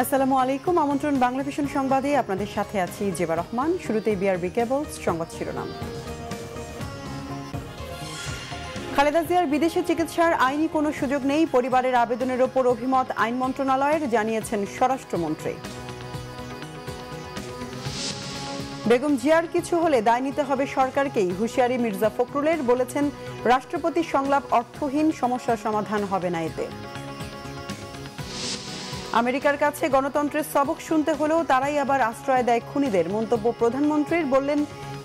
আসসালামু আলাইকুম। আমন্ত্রণ বাংলা ভিশন সংবাদে আপনাদের সাথে আছি জেবা রহমান। শুরুতেই বিআরবি কেবলস সংবাদ শিরোনাম। খালেদা জিয়ার বিদেশে চিকিৎসার আইনি কোনো সুযোগ নেই, পরিবারের আবেদনের ওপর অভিমত আইন মন্ত্রণালয়ের, জানিয়েছেন স্বরাষ্ট্রমন্ত্রী। বেগম জিয়ার কিছু হলে দায় নিতে হবে সরকারকেই, হুঁশিয়ারি মির্জা ফখরুলের, বলেছেন রাষ্ট্রপতির সংলাপ অর্থহীন, সমস্যার সমাধান হবে না এতে। আমেরিকার কাছে গণতন্ত্রের সবক শুনতে হলেও তারাই আবার আশ্রয় দেয় খুনিদের, মন্তব্য প্রধানমন্ত্রীর। বললেন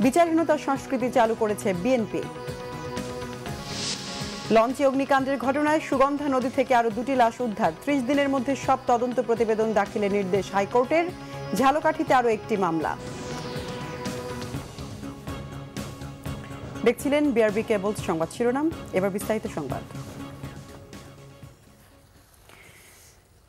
বিচারহীনতার সংস্কৃতি চালু করেছে বিএনপি। লঞ্চে অগ্নিকাণ্ডের ঘটনায় সুগন্ধা নদী থেকে আরো 2টি লাশ উদ্ধার, 30 দিনের মধ্যে সব তদন্ত প্রতিবেদন দাখিলের নির্দেশ হাইকোর্টের। ঝালকাঠিতে আরো একটি মামলা। দেখছিলেন বিআরবি কেবলস সংবাদ শিরোনাম, এবার বিস্তারিত সংবাদ।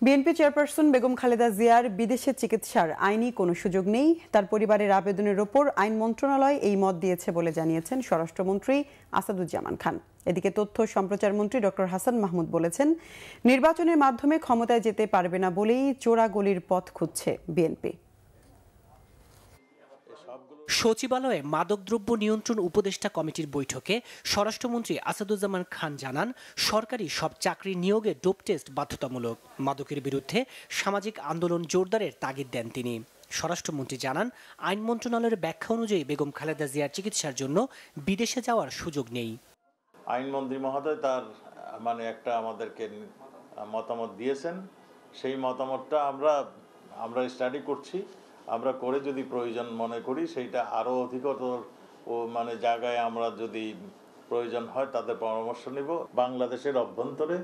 বিএনপি চেয়ারপারসন বেগম খালেদা জিয়ার বিদেশে চিকিৎসার আইনি কোনো সুযোগ নেই, তার পরিবারের আবেদনের ওপর আইন মন্ত্রণালয় এই মত দিয়েছে বলে জানিয়েছেন স্বরাষ্ট্রমন্ত্রী আসাদুজ্জামান খান। এদিকে তথ্য সম্প্রচার মন্ত্রী ডক্টর হাসান মাহমুদ বলেছেন, নির্বাচনের মাধ্যমে ক্ষমতায় যেতে পারবে না বলেই চোরাগলির পথ খুঁজছে বিএনপি। সচিবালয়ে মাদকদ্রব্য নিয়ন্ত্রণ উপদেষ্টা কমিটির বৈঠকে স্বরাষ্ট্রমন্ত্রী আসাদুজ্জামান খান জানান, সরকারি সব চাকরি নিয়োগে ডোপ টেস্ট বাধ্যতামূলক। মাদকের বিরুদ্ধে সামাজিক আন্দোলন জোরদারের তাগিদ দেন তিনি। স্বরাষ্ট্রমন্ত্রী জানান, আইন মন্ত্রণালয়ের ব্যাখ্যা অনুযায়ী বেগম খালেদা জিয়ার চিকিৎসার জন্য বিদেশে যাওয়ার সুযোগ নেই। আইনমন্ত্রী মহোদয় তার একটা আমাদেরকে মতামত দিয়েছেন, সেই মতামতটা আমরা স্টাডি করছি। আমরা করে যদি প্রয়োজন মনে করি সেইটা আরও অধিকতর জায়গায় আমরা যদি প্রয়োজন হয় তাদের পরামর্শ নেব। বাংলাদেশের অভ্যন্তরে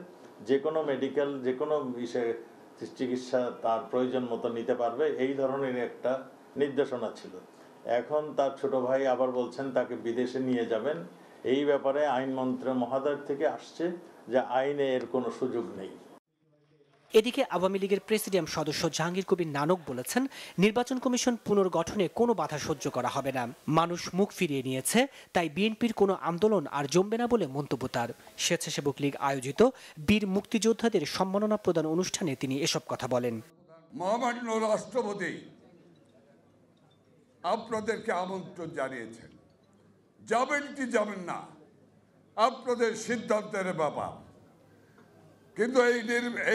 যে কোনো মেডিকেল যে কোনো বিষয়ে চিকিৎসা তার প্রয়োজন মতো নিতে পারবে, এই ধরনের একটা নির্দেশনা ছিল। এখন তার ছোট ভাই আবার বলছেন তাকে বিদেশে নিয়ে যাবেন। এই ব্যাপারে আইনমন্ত্রী মহোদয় থেকে আসছে যে আইনে এর কোনো সুযোগ নেই। এদিকে আওয়ামী লীগের প্রেসিডিয়াম সদস্য জাহাঙ্গীর কবির নানক বলেছেন, নির্বাচন কমিশন পুনর্গঠনে কোনো বাধা সহ্য করা হবে না। মানুষ মুখ ফিরিয়ে নিয়েছে, তাই বিএনপির কোনো আন্দোলন আর জমবে না বলে মন্তব্য তার। স্বেচ্ছাসেবক লীগ আয়োজিত বীর মুক্তিযোদ্ধাদের সম্মাননা প্রদান অনুষ্ঠানে তিনি এসব কথা বলেন। মহামান্য রাষ্ট্রপতি আপনাদেরকে আমন্ত্রণ জানিয়েছেন, যাবেন কি যাবেন না আপনাদের সিদ্ধান্তের ব্যাপার, কিন্তু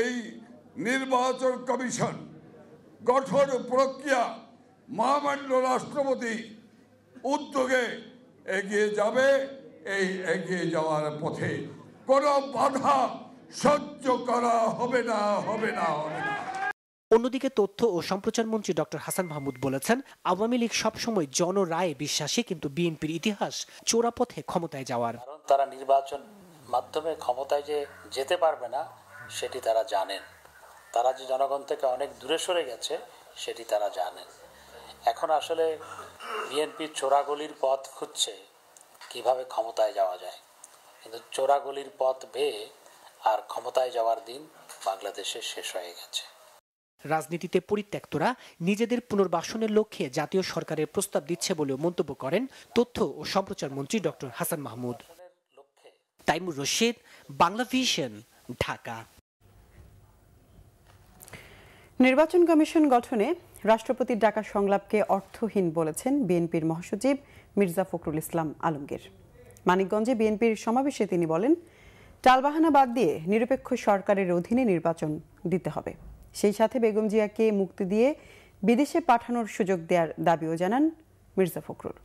এই নির্বাচন কমিশন গঠন প্রক্রিয়া মহামান্য রাষ্ট্রপতি উদ্যোগে এগিয়ে যাবে। এই এগিয়ে যাওয়ার পথে কোনো বাধা সহ্য করা হবে না, হবে না, হবে না। অন্যদিকে তথ্য ও সম্প্রচার মন্ত্রী ডক্টর হাসান মাহমুদ বলেছেন, আওয়ামী লীগ সবসময় জনরায়ে বিশ্বাসী, কিন্তু বিএনপির ইতিহাস চোরা পথে ক্ষমতায় যাওয়ার। তারা নির্বাচন মাধ্যমে ক্ষমতায় যে যেতে পারবে না সেটি তারা জানেন। তারা যে জনগণ থেকে অনেক দূরে সরে গেছে সেটি তারা জানেন। এখন আসলে বিএনপি চোরাগলির পথ খুঁজছে কিভাবে ক্ষমতায় যাওয়া যায়, কিন্তু চোরাগলির পথ বেয়ে আর ক্ষমতায় যাওয়ার দিন বাংলাদেশে শেষ হয়ে গেছে। রাজনীতিতে পরিত্যক্তরা নিজেদের পুনর্বাসনের লক্ষ্যে জাতীয় সরকারের প্রস্তাব দিচ্ছে বলেও মন্তব্য করেন তথ্য ও সম্প্রচার মন্ত্রী ডক্টর হাসান মাহমুদ। তাইমুর রশিদ, বাংলা ভিশন, ঢাকা। নির্বাচন কমিশন গঠনে রাষ্ট্রপতির ডাকা সংলাপকে অর্থহীন বলেছেন বিএনপির মহাসচিব মির্জা ফখরুল ইসলাম আলমগীর। মানিকগঞ্জে বিএনপির সমাবেশে তিনি বলেন, টালবাহানা বাদ দিয়ে নিরপেক্ষ সরকারের অধীনে নির্বাচন দিতে হবে। সেই সাথে বেগম জিয়াকে মুক্তি দিয়ে বিদেশে পাঠানোর সুযোগ দেওয়ার দাবিও জানান মির্জা ফখরুল।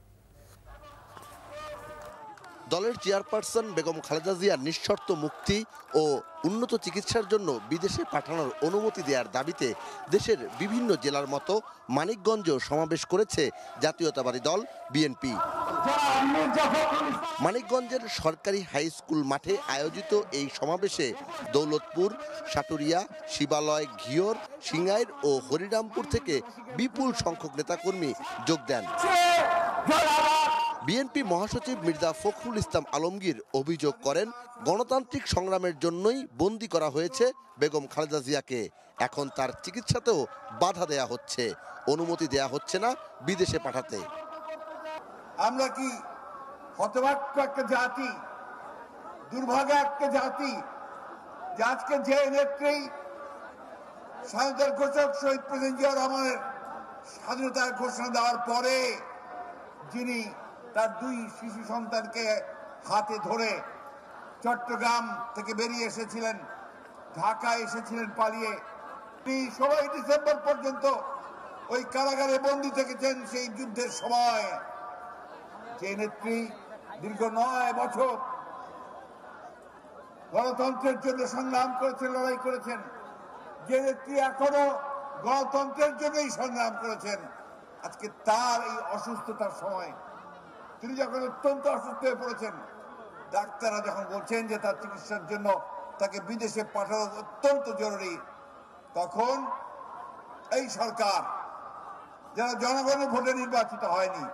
দলের চেয়ারপারসন বেগম খালেদা জিয়ার নিঃশর্ত মুক্তি ও উন্নত চিকিৎসার জন্য বিদেশে পাঠানোর অনুমতি দেওয়ার দাবিতে দেশের বিভিন্ন জেলার মতো মানিকগঞ্জেও সমাবেশ করেছে জাতীয়তাবাদী দল বিএনপি। মানিকগঞ্জের সরকারি হাই স্কুল মাঠে আয়োজিত এই সমাবেশে দৌলতপুর, সাটুরিয়া, শিবালয়, ঘিওর, সিঙ্গাইর ও হরিরামপুর থেকে বিপুল সংখ্যক নেতাকর্মী যোগ দেন। বিএনপি মহাসচিব মির্জা ফখরুল ইসলাম আলমগীর অভিযোগ করেন, গণতান্ত্রিক সংগ্রামের জন্যই বন্দী করা হয়েছে বেগম খালেদা জিয়াকে। এখন তার চিকিৎসাতেও বাধা দেয়া হচ্ছে, অনুমতি দেয়া হচ্ছে না বিদেশে পাঠাতে। আমরা কি হতভাগ্য একটা জাতি, দুর্ভাগ্য একটা জাতি যে আজকে যে নেত্রী স্বাধীনতার ঘোষক শহীদ প্রেসিডেন্ট জিয়া রহমানের স্বাধীনতার ঘোষণা দেওয়ার পরে যিনি তার 2 শিশু সন্তানকে হাতে ধরে চট্টগ্রাম থেকে বেরিয়ে এসেছিলেন, ঢাকায় এসেছিলেন পালিয়ে, তিনি 16 ডিসেম্বর পর্যন্ত ওই কারাগারে বন্দী থেকেছেন। সেই যুদ্ধের সময় যে নেত্রী দীর্ঘ 9 বছর গণতন্ত্রের জন্য সংগ্রাম করেছেন, লড়াই করেছেন, যে নেত্রী এখনো গণতন্ত্রের জন্যই সংগ্রাম করেছেন, আজকে তার এই অসুস্থতার সময় তিনি যখন অত্যন্ত অসুস্থ হয়ে পড়েছেন, ডাক্তাররা যখন বলছেন যে তার চিকিৎসার জন্য তাকে বিদেশে পাঠানো অত্যন্ত জরুরি, তখন এই সরকার যারা জনগণের ভোটে নির্বাচিত হয়নি,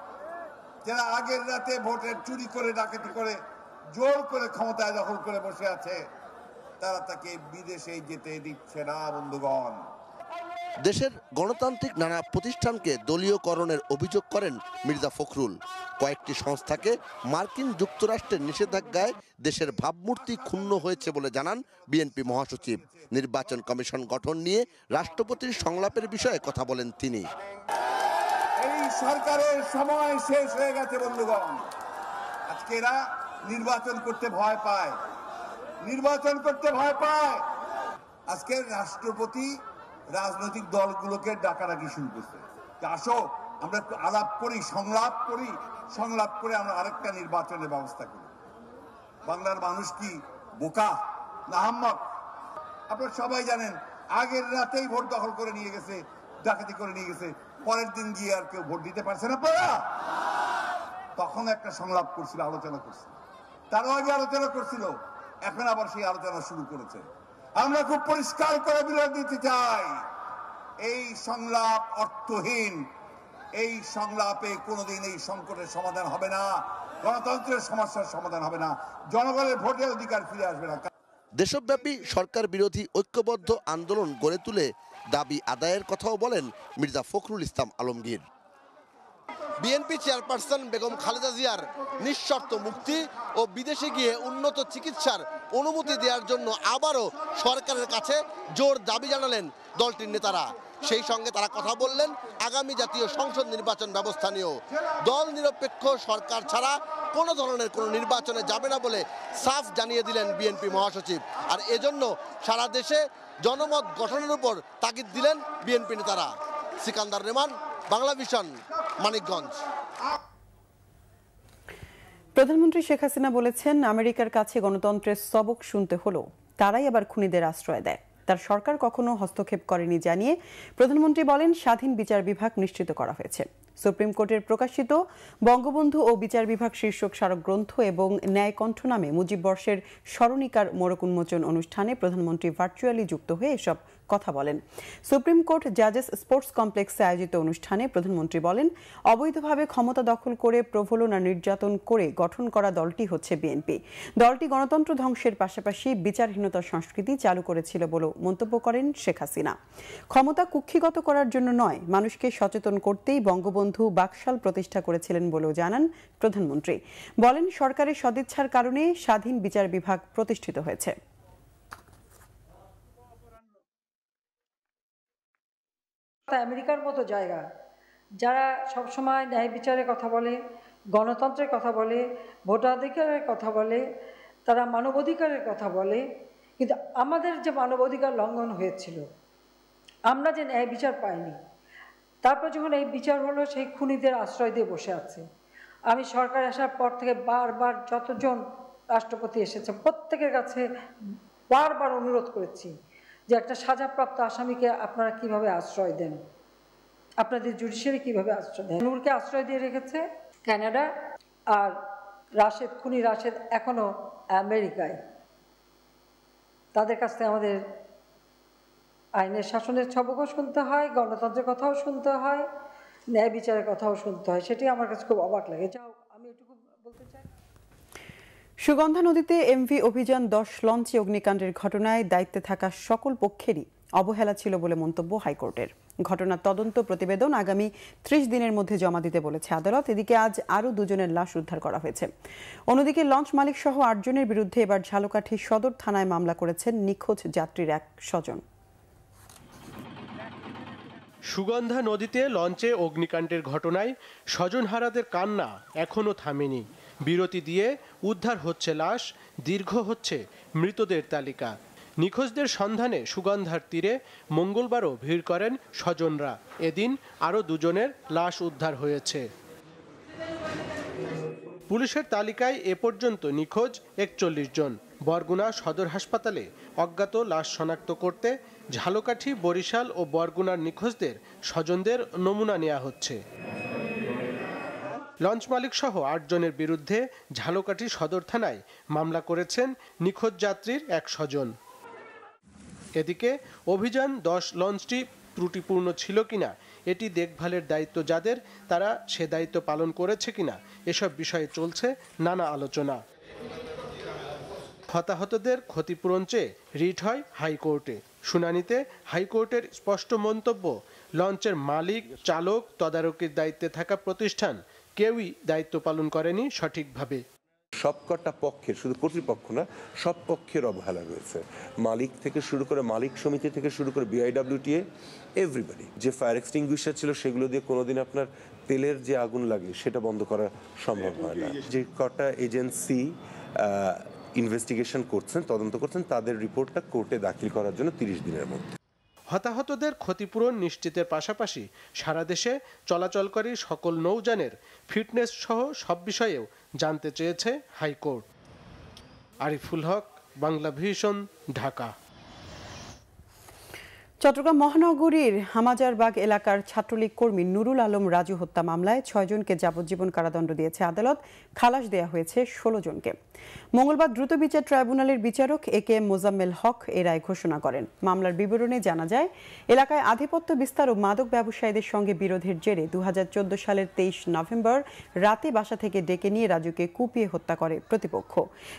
যারা আগের রাতে ভোটের চুরি করে ডাকাতি করে জোর করে ক্ষমতায় দখল করে বসে আছে, তারা তাকে বিদেশে যেতে দিচ্ছে না। বন্ধুগণ, দেশের গণতান্ত্রিক নানা প্রতিষ্ঠানকে দলীয়করণের অভিযোগ করেন মির্জা ফখরুল। কয়েকটি সংস্থাকে মার্কিন যুক্তরাষ্ট্রের নিষেধাজ্ঞায় দেশের ভাবমূর্তি ক্ষুণ্ণ হয়েছে বলে জানান বিএনপি মহাসচিব। নির্বাচন কমিশন গঠন নিয়ে রাষ্ট্রপতির সংলাপের বিষয়ে কথা বলেন তিনি। এই সরকারের সময় শেষ হয়ে গেছে বন্ধুগণ। আজকে এরা নির্বাচন করতে ভয় পায়, নির্বাচন করতে ভয় পায়। আজকে রাষ্ট্রপতি রাজনৈতিক দলগুলোকে ডাকাডাকি শুরু করছে, আসো আমরা একটু আলাপ করি, সংলাপ করে আমরা আরেকটা নির্বাচনের ব্যবস্থা করি। বাংলার মানুষ কি বোকা না আহম্মক? আপনারা সবাই জানেন, আগের রাতেই ভোট দখল করে নিয়ে গেছে, ডাকাতি করে নিয়ে গেছে, পরের দিন গিয়ে আর কেউ ভোট দিতে পারছে না। আপনারা তখন একটা সংলাপ করছিল, আলোচনা করছিল, তারও আগে আলোচনা করছিল, এখন আবার সেই আলোচনা শুরু করেছে। আমরা খুব পরিষ্কার করে বিরোধ দিতে চাই, এই সংলাপ অর্থহীন। এই সংলাপে কোনোদিন এই সংকটের সমাধান হবে না, গণতন্ত্রের সমস্যার সমাধান হবে না, জনগণের ভোটের অধিকার ফিরে আসবে না। দেশব্যাপী সরকার বিরোধী ঐক্যবদ্ধ আন্দোলন গড়ে তুলে দাবি আদায়ের কথাও বলেন মির্জা ফখরুল ইসলাম আলমগীর। বিএনপি চেয়ারপারসন বেগম খালেদা জিয়ার নিঃশর্ত মুক্তি ও বিদেশে গিয়ে উন্নত চিকিৎসার অনুমতি দেওয়ার জন্য আবারও সরকারের কাছে জোর দাবি জানালেন দলটির নেতারা। সেই সঙ্গে তারা কথা বললেন আগামী জাতীয় সংসদ নির্বাচন ব্যবস্থা নিয়েও। দল নিরপেক্ষ সরকার ছাড়া কোনো ধরনের কোনো নির্বাচনে যাবে না বলে সাফ জানিয়ে দিলেন বিএনপি মহাসচিব। আর এজন্য সারা দেশে জনমত গঠনের উপর তাগিদ দিলেন বিএনপি নেতারা। সিকান্দার রেমান, বাংলা ভিশন, মানিকগঞ্জ। প্রধানমন্ত্রী শেখ হাসিনা বলেছেন, আমেরিকার কাছে গণতন্ত্রের সবক শুনতে হলো তারাই আবার খুনিদের আশ্রয় দেয়। তার সরকার কখনো হস্তক্ষেপ করেনি জানিয়ে প্রধানমন্ত্রী বলেন, স্বাধীন বিচার বিভাগ নিশ্চিত করা হয়েছে। সুপ্রিম কোর্টের প্রকাশিত বঙ্গবন্ধু ও বিচার বিভাগ শীর্ষক স্মারক গ্রন্থ এবং ন্যায় কণ্ঠ নামে মুজিব বর্ষের স্মরণিকার মোড়ক উন্মোচন অনুষ্ঠানে প্রধানমন্ত্রী ভার্চুয়ালি যুক্ত হয়ে এসব কথা বলেন। সুপ্রিম কোর্ট জাজেস স্পোর্টস কমপ্লেক্সে আয়োজিত অনুষ্ঠানে প্রধানমন্ত্রী বলেন, অবৈধভাবে ক্ষমতা দখল করে প্রভূলন আর নির্যাতন করে গঠন করা দলটি হচ্ছে বিএনপি। দলটি গণতন্ত্র ধ্বংসের পাশাপাশি বিচারহীনতার সংস্কৃতি চালু করেছিল বলেও মন্তব্য করেন শেখ হাসিনা। ক্ষমতা কুক্ষিগত করার জন্য নয়, মানুষকে সচেতন করতেই বঙ্গবন্ধু বাকশাল প্রতিষ্ঠা করেছিলেন বলেও জানান প্রধানমন্ত্রী। বলেন, সরকারের সদিচ্ছার কারণে স্বাধীন বিচার বিভাগ প্রতিষ্ঠিত হয়েছে। আমেরিকার মতো জায়গা, যারা সবসময় ন্যায় বিচারের কথা বলে, গণতন্ত্রের কথা বলে, ভোটাধিকারের কথা বলে, তারা মানবাধিকারের কথা বলে, কিন্তু আমাদের যে মানবাধিকার লঙ্ঘন হয়েছিল, আমরা যে ন্যায় বিচার পাইনি, তারপর যখন এই বিচার হলো, সেই খুনিদের আশ্রয় দিয়ে বসে আছে। আমি সরকার আসার পর থেকে বারবার যতজন রাষ্ট্রপতি এসেছে প্রত্যেকের কাছে বারবার অনুরোধ করেছি যে একটা সাজাপ্রাপ্ত আসামিকে আপনারা কিভাবে আশ্রয় দেন, আপনাদের জুডিশিয়ারি কিভাবে আশ্রয় দেন। নূরকে আশ্রয় দিয়ে রেখেছে কানাডা, আর রাশেদ, খুনি রাশেদ এখনো আমেরিকায়। তাদের কাছ থেকে আমাদের আইনের শাসনের ছবকও শুনতে হয়, গণতন্ত্রের কথাও শুনতে হয়, ন্যায় বিচারের কথাও শুনতে হয়। সেটি আমার কাছে খুব অবাক লাগে। যাও, আমি এটুকু বলতে চাই। সুগন্ধা নদীতে এমভি অভিযান 10 লঞ্চে অগ্নিকাণ্ডের ঘটনায় দায়িত্বে থাকা সকল পক্ষেরই অবহেলা ছিল বলে মন্তব্য হাইকোর্টের। ঘটনার তদন্ত প্রতিবেদন আগামী 30 দিনের মধ্যে জমা দিতে বলেছে আদালত। এদিকে আজ আরও 2 জনের লাশ উদ্ধার করা হয়েছে। অন্যদিকে লঞ্চ মালিক সহ 8 জনের বিরুদ্ধে এবার ঝালকাঠি সদর থানায় মামলা করেছেন নিখোঁজ যাত্রীর এক স্বজন। সুগন্ধা নদীতে লঞ্চে অগ্নিকাণ্ডের ঘটনায় স্বজনহারাদের কান্না এখনো থামেনি। বিরতি দিয়ে উদ্ধার হচ্ছে লাশ, দীর্ঘ হচ্ছে মৃতদের তালিকা। নিখোঁজদের সন্ধানে সুগন্ধার তীরে মঙ্গলবারও ভিড় করেন স্বজনরা। এদিন আরও দুজনের লাশ উদ্ধার হয়েছে। পুলিশের তালিকায় এ পর্যন্ত নিখোঁজ ৪১ জন। বরগুনা সদর হাসপাতালে অজ্ঞাত লাশ শনাক্ত করতে ঝালকাঠি, বরিশাল ও বরগুনার নিখোঁজদের স্বজনদের নমুনা নেওয়া হচ্ছে। লঞ্চ মালিক সহ ৮ জনের বিরুদ্ধে ঝালকাঠি সদর থানায় মামলা করেছেন নিখোঁজ যাত্রীর এক স্বজন। এদিকে অভিযান ১০ লঞ্চটি ত্রুটিপূর্ণ ছিল কিনা, এটি দেখভালের দায়িত্ব যাদের, তারা সে দায়িত্ব পালন করেছে কিনা, এসব বিষয়ে চলছে নানা আলোচনা। হতাহতদের ক্ষতিপূরণ চেয়ে রিট হয় হাইকোর্টে। শুনানিতে হাইকোর্টের স্পষ্ট মন্তব্য, লঞ্চের মালিক, চালক, তদারকির দায়িত্বে থাকা প্রতিষ্ঠান কেউই দায়িত্ব পালন করেনি সঠিকভাবে। সবকটা পক্ষের, শুধু কর্তৃপক্ষ না, সব পক্ষের অবহেলা রয়েছে। মালিক থেকে শুরু করে, মালিক সমিতি থেকে শুরু করে BIWTA, এভরিবডি। যে ফায়ার এক্সটিংগুইশার ছিল সেগুলো দিয়ে কোনোদিন আপনার তেলের যে আগুন লাগে সেটা বন্ধ করা সম্ভব হয় না। যে কটা এজেন্সি ইনভেস্টিগেশন করছেন, তদন্ত করছেন, তাদের রিপোর্টটা কোর্টে দাখিল করার জন্য 30 দিনের মধ্যে। হতাহতদের ক্ষতিপূরণ নিশ্চিতের পাশাপাশি সারা দেশে চলাচলকারী সকল নৌযানের ফিটনেস সহ সব বিষয়েও জানতে চেয়েছে হাইকোর্ট। আরিফুল হক, বাংলা ভিশন, ঢাকা। চট্টগ্রাম মহানগরীর হামাজারবাগ এলাকার ছাত্রলীগ কর্মী নুরুল আলম রাজু হত্যা মামলায় ৬ জনকে যাবজ্জীবন কারাদণ্ড দিয়েছে আদালত। খালাস দেয়া হয়েছে ১৬ জনকে। মঙ্গলবার দ্রুত বিচার ট্রাইব্যুনালের বিচারক AKM মোজাম্মেল হক এ রায় ঘোষণা করেন। মামলার বিবরণে জানা যায়, এলাকায় আধিপত্য বিস্তার ও মাদক ব্যবসায়ীদের সঙ্গে বিরোধের জেরে ২০১৪ সালের ২৩ নভেম্বর রাতে বাসা থেকে ডেকে নিয়ে রাজুকে কুপিয়ে হত্যা করে প্রতিপক্ষ।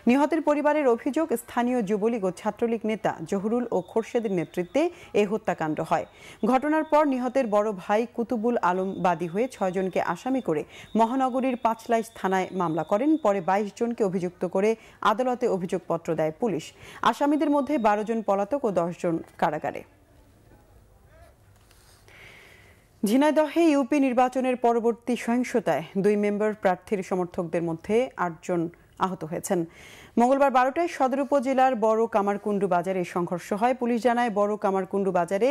নিহতের পরিবারের অভিযোগ, স্থানীয় যুবলীগ ও ছাত্রলীগ নেতা জহুরুল ও খোরশেদের নেতৃত্বে এ হত্যাকাণ্ড হয়। ঘটনার পর নিহতের বড় ভাই কুতুবুল আলম বাদী হয়ে ৬ জনকে আসামি করে মহানগরীর পাঁচলাইশ থানায় মামলা করেন। পরে ২২ জনকে অভিযুক্ত করে আদালতে অভিযোগপত্র দেয় পুলিশ। আসামিদের মধ্যে ১২ জন পলাতক ও 10 জন কারাগারে। ঝিনাইদহে ইউপি নির্বাচনের পরবর্তী সহিংসতায় 2 মেম্বার প্রার্থীর সমর্থকদের মধ্যে 8 জন আহত হয়েছেন। মঙ্গলবার 12টায় সদর উপজেলার বড় কামারকুণ্ডু বাজারে সংঘর্ষ হয়। পুলিশ জানায়, বড় কামারকুণ্ডু বাজারে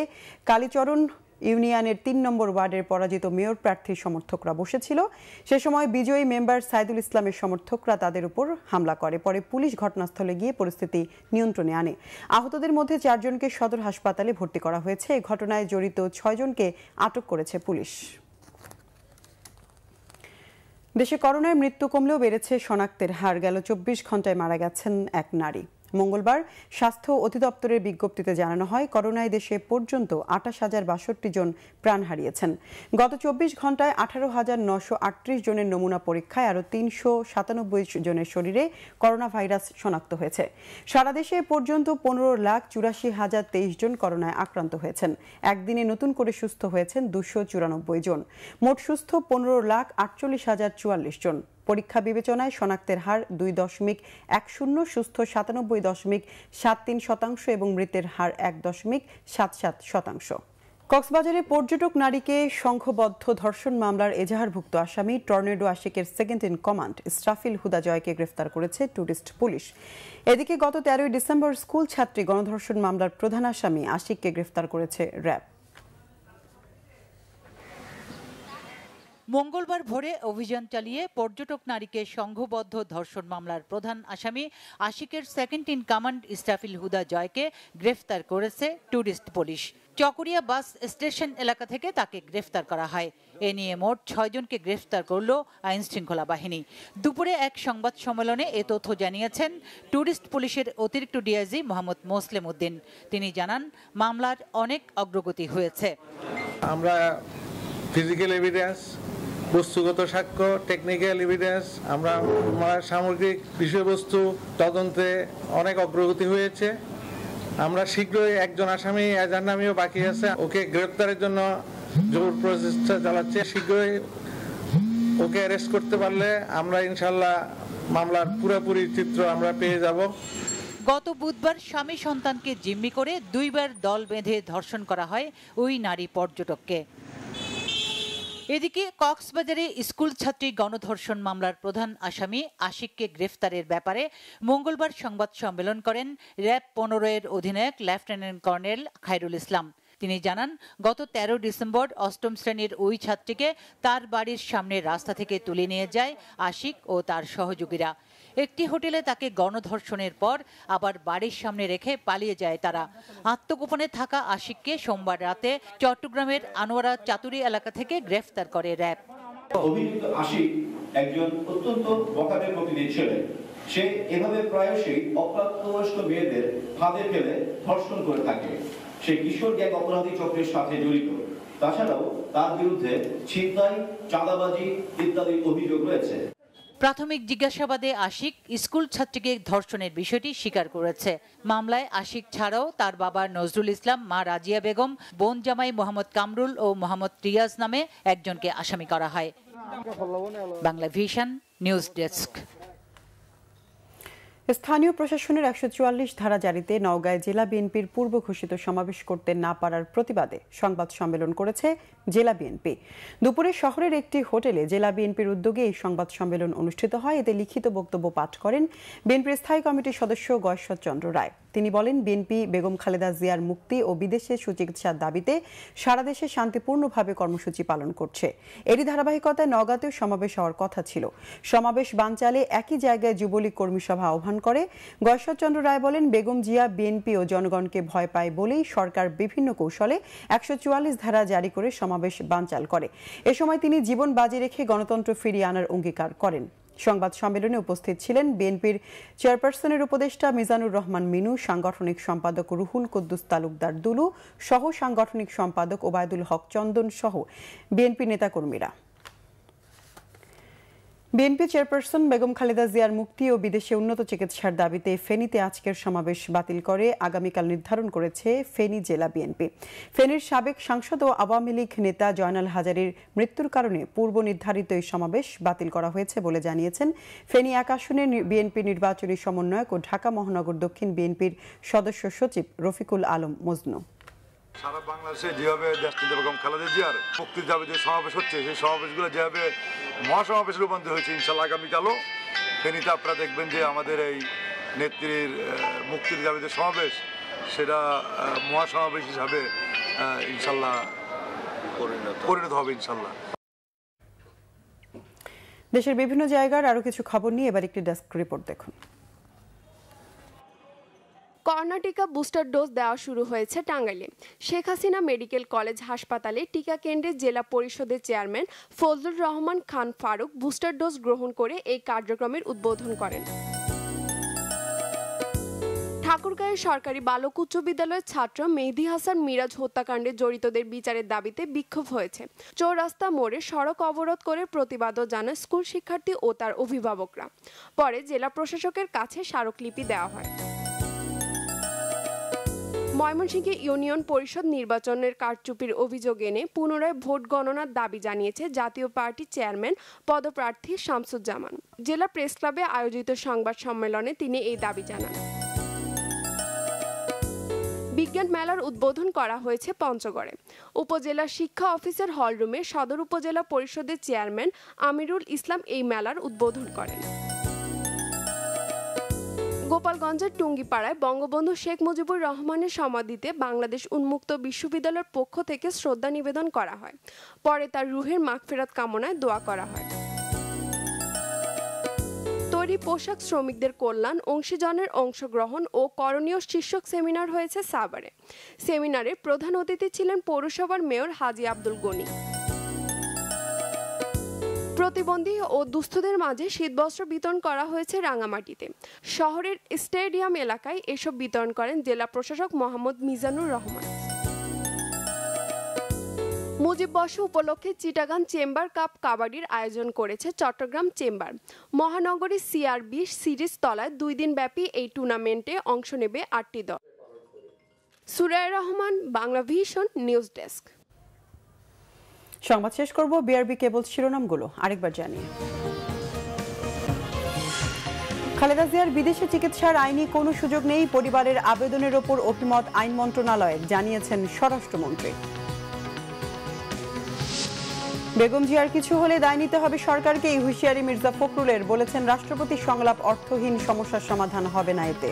কালীচরণ ইউনিয়নের ৩ নম্বর ওয়ার্ডের পরাজিত মেয়র প্রার্থীর সমর্থকরা বসেছিল। সে সময় বিজয়ী মেম্বার সাইদুল ইসলামের সমর্থকরা তাদের উপর হামলা করে। পরে পুলিশ ঘটনাস্থলে গিয়ে পরিস্থিতি নিয়ন্ত্রণে আনে। আহতদের মধ্যে 4 জনকে সদর হাসপাতালে ভর্তি করা হয়েছে। এই ঘটনায় জড়িত 6 জনকে আটক করেছে পুলিশ। দেশে করোনার মৃত্যু কমলেও বেড়েছে শনাক্তের হার। গেল 24 ঘন্টায় মারা গেছেন এক নারী। মঙ্গলবার স্বাস্থ্য অধিদপ্তরের বিজ্ঞপ্তিতে জানানো হয়, করোনায় দেশে পর্যন্ত ২৮,০৬২ জন প্রাণ হারিয়েছেন। গত 24 ঘন্টায় 18,938 জনের নমুনা পরীক্ষায় আরও 397 জনের শরীরে করোনা ভাইরাস শনাক্ত হয়েছে। সারা দেশে পর্যন্ত 15,84,023 জন করোনায় আক্রান্ত হয়েছেন। একদিনে নতুন করে সুস্থ হয়েছেন 294 জন। মোট সুস্থ 15,48,044 জন। পরীক্ষা বিবেচনায় শনাক্তের হার 2.10, সুস্থ 97.73% এবং মৃতের হার 1.77%। কক্সবাজারে পর্যটক নারীকে সংঘবদ্ধ ধর্ষণ মামলার এজাহারভুক্ত আসামি টর্নেডো আশিকের সেকেন্ড ইন কমান্ড ইসরাফিল হুদা জয়কে গ্রেফতার করেছে টুরিস্ট পুলিশ। এদিকে গত 13 ডিসেম্বর স্কুল ছাত্রী গণধর্ষণ মামলার প্রধান আসামি আশিককে গ্রেফতার করেছে র্যাব। মঙ্গলবার ভোরে অভিযান চালিয়ে পর্যটক নারীকে সংঘবদ্ধ ধর্ষণ মামলার প্রধান আসামি আশিকের সেকেন্ড ইন কমান্ড ইসরাফিল হুদা জয়কে গ্রেফতার করেছে tourist police. Chakaria bus station এলাকা থেকে তাকে গ্রেফতার করা হয়। এ নিয়ে মোট 6 জনকে গ্রেফতার করল আইন শৃঙ্খলা বাহিনী। দুপুরে এক সংবাদ সম্মেলনে এ তথ্য জানিয়েছেন টুরিস্ট পুলিশের অতিরিক্ত ডিআইজি মোহাম্মদ মোসলেম উদ্দিন। তিনি জানান, মামলার অনেক অগ্রগতি হয়েছে। আমরা ফিজিক্যাল এভিডেন্স, বস্তুগত সাক্ষ্য, টেকনিক্যাল এভিডেন্স, আমরা সামগ্রিক বিষয়বস্তু তদন্তে অনেক অগ্রগতি হয়েছে। আমরা শীঘ্রই একজন আসামি এজাহার নামেও বাকি আছে, ওকে গ্রেপ্তারের জন্য জোর প্রচেষ্টা চালাচ্ছে। শীঘ্রই ওকে অ্যারেস্ট করতে পারলে আমরা ইনশাল্লাহ মামলার পুরোপুরি চিত্র আমরা পেয়ে যাব। গত বুধবার স্বামী সন্তানকে জিম্মি করে 2 বার দল বেঁধে ধর্ষণ করা হয় ওই নারী পর্যটককে। এদিকে কক্সবাজারে স্কুল ছাত্রী গণধর্ষণ মামলার প্রধান আসামি আশিককে গ্রেফতারের ব্যাপারে মঙ্গলবার সংবাদ সম্মেলন করেন র্যাব 15-এর অধিনায়ক লেফটেন্যান্ট কর্নেল খায়রুল ইসলাম। তিনি জানান, গত 13 ডিসেম্বর 8ম শ্রেণীর ওই ছাত্রীকে তার বাড়ির সামনে রাস্তা থেকে তুলে নিয়ে যায় আশিক ও তার সহযোগীরা। একটি হোটেলে তাকে গণধর্ষণের পর আবার বাড়ির সামনে রেখে পালিয়ে যায় তারা। আত্মগোপনে থাকা আশিককে সোমবার রাতে চট্টগ্রামের আনোয়ারা চাতুরি এলাকা থেকে গ্রেফতার করে র্যাব। অভিযুক্ত আশিক একজন অত্যন্ত বখাটে প্রকৃতির ছেলে। সে এভাবে প্রায়শই অপ্রাপ্তবয়স্ক মেয়েদের ফাঁদে ফেলে ধর্ষণ করে থাকে। সে কিশোর গ্যাং অপরাধী চক্রের সাথে জড়িত। তাছাড়াও তার বিরুদ্ধে ছিনতাই, চাঁদাবাজি ইত্যাদি অভিযোগ রয়েছে। প্রাথমিক জিজ্ঞাসাবাদে আশিক স্কুল ছাত্রীকে ধর্ষণের বিষয়টি স্বীকার করেছে। মামলায় আশিক ছাড়াও তার বাবা নজরুল ইসলাম, মা রাজিয়া বেগম, বোন জামাই মোহাম্মদ কামরুল ও মোহাম্মদ রিয়াজ নামে একজনকে আসামি করা হয়। Bangla vision news desk. স্থানীয় প্রশাসনের 144 ধারা জারিতে নওগাঁয় জেলা বিএনপির পূর্ব ঘোষিত সমাবেশ করতে না পারার প্রতিবাদে সংবাদ সম্মেলন করেছে জেলা বিএনপি। দুপুরে শহরের একটি হোটেলে জেলা বিএনপির উদ্যোগে এই সংবাদ সম্মেলন অনুষ্ঠিত হয়। এতে লিখিত বক্তব্য পাঠ করেন বিএনপির স্থায়ী কমিটির সদস্য গয়েশ্বর চন্দ্র রায়। তিনি বলেন, বিএনপি বেগম খালেদা জিয়ার মুক্তি ও বিদেশে সুচিকিৎসার দাবিতে সারা দেশে শান্তিপূর্ণভাবে কর্মসূচি পালন করছে। এরই ধারাবাহিকতায় নওগাঁতেও সমাবেশ হওয়ার কথা ছিল। সমাবেশ বানচালে একই জায়গায় যুবলীগ কর্মী সভা আহ্বান করে। গয়েশ্বর চন্দ্র রায় বলেন, বেগম জিয়া বিএনপি ও জনগণকে ভয় পায় বলেই সরকার বিভিন্ন কৌশলে 144 ধারা জারি করে সমাবেশ বানচাল করে। এ সময় তিনি জীবন বাজি রেখে গণতন্ত্র ফিরিয়ে আনার অঙ্গীকার করেন। সংবাদ সম্মেলনে উপস্থিত ছিলেন বিএনপির চেয়ারপারসনের উপদেষ্টা মিজানুর রহমান মিনু, সাংগঠনিক সম্পাদক রুহুল কুদ্দুস তালুকদার দুলু সহ সাংগঠনিক সম্পাদক ওবায়দুল হক চন্দন সহ বিএনপি নেতাকর্মীরা। বিএনপি চেয়ারপারসন বেগম খালেদা জিয়ার মুক্তি ও বিদেশে উন্নত চিকিৎসার দাবিতে ফেনীতে আজকের সমাবেশ বাতিল করে আগামীকাল নির্ধারণ করেছে ফেনী জেলা বিএনপি। ফেনীর সাবেক সাংসদ ও আওয়ামী লীগ নেতা জয়নাল হাজারীর মৃত্যুর কারণে পূর্ব নির্ধারিত এই সমাবেশ বাতিল করা হয়েছে বলে জানিয়েছেন ফেনী 1 আসনের বিএনপি নির্বাচনী সমন্বয়ক ও ঢাকা মহানগর দক্ষিণ বিএনপির সদস্য সচিব রফিকুল আলম মজনু। সারা বাংলাদেশে যেভাবে দেশনেত্রী বেগম খালেদা জিয়ার মুক্তির দাবিতে সমাবেশ হচ্ছে, সেই সমাবেশগুলো যেভাবে মহাসমাবেশে রূপান্তরিত হয়েছে, ইনশাল্লাহ আগামীকালও ফেনীতে আপনারা দেখবেন যে আমাদের এই নেত্রীর মুক্তির দাবিতে সমাবেশ, সেটা মহাসমাবেশ হিসাবে ইনশাল্লাহ পরিণত হবে ইনশাল্লাহ। দেশের বিভিন্ন জায়গার আরো কিছু খবর নিয়ে এবার একটি ডেস্ক রিপোর্ট দেখুন। করোনা টিকা বুস্টার ডোজ দেওয়া শুরু হয়েছে টাঙ্গাইলে। শেখ হাসিনা মেডিকেল কলেজ হাসপাতালে টিকা কেন্দ্রে জেলা পরিষদের chairman Fazlur Rahman Khan Faruk booster dose গ্রহণ করে এই কার্যক্রমের উদ্বোধন করেন। ঠাকুরগাঁয়ের সরকারি বালক উচ্চ বিদ্যালয়ের ছাত্র মেহেদী হাসান মিরাজ হত্যাকাণ্ডে জড়িতদের বিচারের দাবিতে বিক্ষোভ হয়েছে। চৌরাস্তা মোড়ে সড়ক অবরোধ করে প্রতিবাদও জানায় স্কুল শিক্ষার্থী ও তার অভিভাবকরা। পরে জেলা প্রশাসকের কাছে স্মারকলিপি দেওয়া হয়। ময়মনসিংহে ইউনিয়ন পরিষদ নির্বাচনের কারচুপির অভিযোগ এনে পুনরায় ভোট গণনার দাবি জানিয়েছে জাতীয় পার্টির চেয়ারম্যান পদপ্রার্থী শামসুজ্জামান। জেলা প্রেস ক্লাবে আয়োজিত সংবাদ সম্মেলনে তিনি এই দাবি জানান। বিজ্ঞান মেলার উদ্বোধন করা হয়েছে পঞ্চগড়ে। উপজেলা শিক্ষা অফিসের হলরুমে সদর উপজেলা পরিষদের চেয়ারম্যান আমিরুল ইসলাম এই মেলার উদ্বোধন করেন। গোপালগঞ্জের টুঙ্গিপাড়ায় বঙ্গবন্ধু শেখ মুজিবুর রহমানের সমাধিতে বাংলাদেশ উন্মুক্ত বিশ্ববিদ্যালয়ের পক্ষ থেকে শ্রদ্ধা নিবেদন করা হয়। পরে তার রুহের মাগফিরাত কামনায় দোয়া করা হয়। তৈরি পোশাক শ্রমিকদের কল্যাণ অংশীজনের অংশগ্রহণ ও করণীয় শীর্ষক সেমিনার হয়েছে সাভারে। সেমিনারে প্রধান অতিথি ছিলেন পৌরসভার মেয়র হাজী আব্দুল গনি। প্রতিবন্ধী ও দুস্থদের মাঝে শীতবস্ত্র বিতরণ করা হয়েছে রাঙামাটিতে। শহরের স্টেডিয়াম এলাকায় এসব বিতরণ করেন জেলা প্রশাসক মোহাম্মদ মিজানুর রহমান। মুজিব বর্ষ উপলক্ষে চিটাগাং চেম্বার কাপ কাবাডির আয়োজন করেছে চট্টগ্রাম চেম্বার। মহানগরী CR20 সিরিজ তলায় 2 দিন ব্যাপী এই টুর্নামেন্টে অংশ নেবে 8টি দল। Suraiya Rahman, Bangla vision news desk. সংবাদ শেষ করব বিআরবি কেবল শিরোনামগুলো আরেকবার জানিয়ে। খালেদা জিয়ার বিদেশে চিকিৎসার আইনি কোনো সুযোগ নেই, পরিবারের আবেদনের ওপর অভিমত আইন মন্ত্রণালয়ের, জানিয়েছেন স্বরাষ্ট্রমন্ত্রী। বেগম জিয়ার কিছু হলে দায় নিতে হবে সরকারকে, এই হুঁশিয়ারি মির্জা ফখরুলের, বলেছেন রাষ্ট্রপতির সংলাপ অর্থহীন, সমস্যার সমাধান হবে না এতে।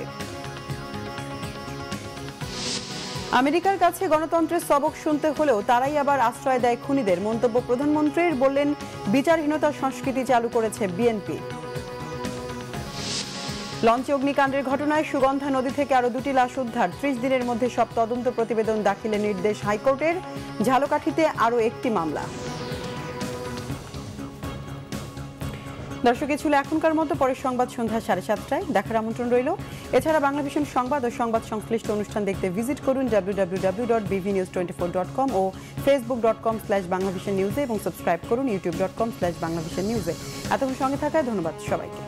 আমেরিকার কাছে গণতন্ত্রের সবক শুনতে হলেও তারাই আবার আশ্রয় দেয় খুনিদের, মন্তব্য প্রধানমন্ত্রীর, বললেন বিচারহীনতার সংস্কৃতি চালু করেছে বিএনপি। লঞ্চে অগ্নিকাণ্ডের ঘটনায় সুগন্ধা নদী থেকে আরো 2টি লাশ উদ্ধার, 30 দিনের মধ্যে সব তদন্ত প্রতিবেদন দাখিলের নির্দেশ হাইকোর্টের। ঝালকাঠিতে আরো একটি মামলা। দর্শক, ছিল এখনকার মতো, পরের সংবাদ সন্ধ্যা 7:30টায় দেখার আমন্ত্রণ রইল। এছাড়া বাংলাভিশন সংবাদ ও সংবাদ সংশ্লিষ্ট অনুষ্ঠান দেখতে ভিজিট করুন www.bvnews24.com ও facebook.com/banglavishnnews এবং সাবস্ক্রাইব করুন youtube.com/banglavishnnews। এতক্ষণ সঙ্গে থাকায় ধন্যবাদ সবাইকে।